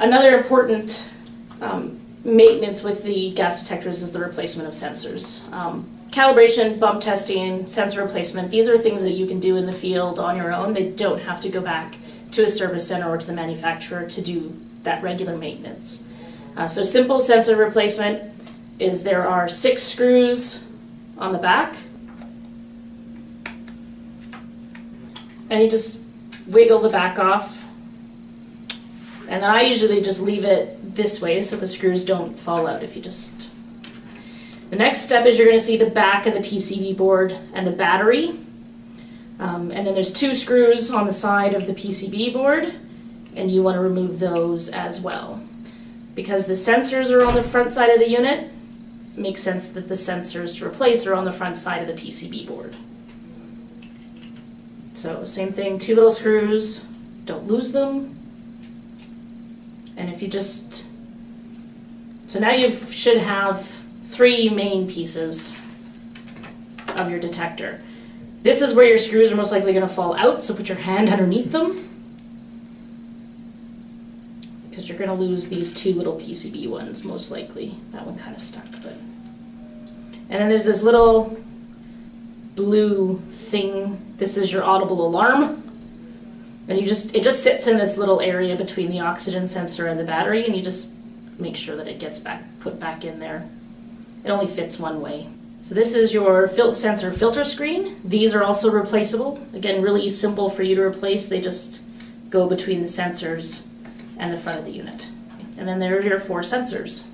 Another important maintenance with the gas detectors is the replacement of sensors. Calibration, bump testing, sensor replacement, these are things that you can do in the field on your own. They don't have to go back to a service center or to the manufacturer to do that regular maintenance. So simple sensor replacement is there are 6 screws on the back, and you just wiggle the back off, and I usually just leave it this way so the screws don't fall out if you just... The next step is you're going to see the back of the PCB board and the battery, and then there's 2 screws on the side of the PCB board, and you want to remove those as well. Because the sensors are on the front side of the unit, it makes sense that the sensors to replace are on the front side of the PCB board. So same thing, 2 little screws, don't lose them. And if you just... So now you should have 3 main pieces of your detector. This is where your screws are most likely going to fall out, so put your hand underneath them, because you're going to lose these 2 little PCB ones most likely. That one kind of stuck, but... And then there's this little blue thing. This is your audible alarm, and it just sits in this little area between the oxygen sensor and the battery, and you just make sure that it gets put back in there. It only fits one way. So this is your sensor filter screen. These are also replaceable. Again, really simple for you to replace. They just go between the sensors and the front of the unit. And then there are your 4 sensors.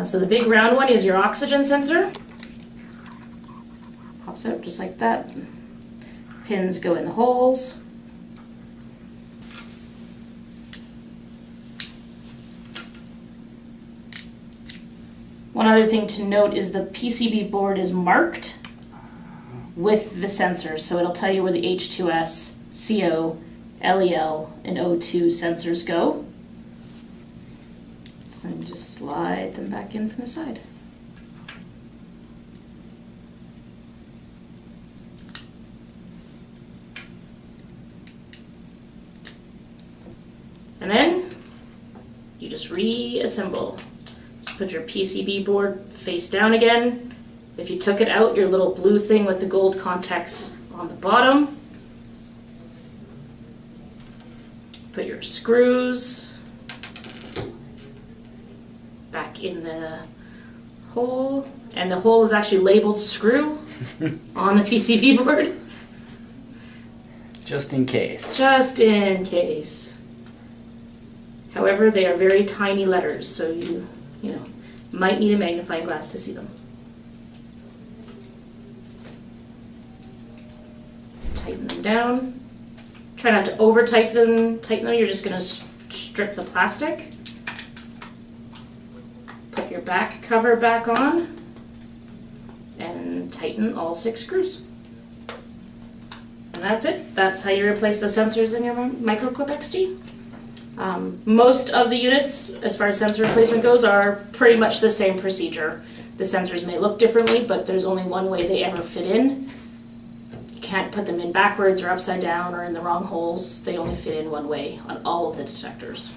So the big round one is your oxygen sensor. Pops out just like that. Pins go in the holes. One other thing to note is the PCB board is marked with the sensors, so it'll tell you where the H2S, CO, LEL, and O2 sensors go. So then just slide them back in from the side. And then you just reassemble. Just put your PCB board face down again. If you took it out, your little blue thing with the gold contacts on the bottom. Put your screws back in the hole, and the hole is actually labeled screw on the PCB board. Just in case. Just in case. However, they are very tiny letters, so you might need a magnifying glass to see them. Tighten them down. Try not to over tighten them. You're just going to strip the plastic. Put your back cover back on and tighten all 6 screws. And that's it. That's how you replace the sensors in your Microclip XT. Most of the units, as far as sensor replacement goes, are pretty much the same procedure. The sensors may look differently, but there's only one way they ever fit in. You can't put them in backwards or upside down or in the wrong holes. They only fit in one way on all of the detectors.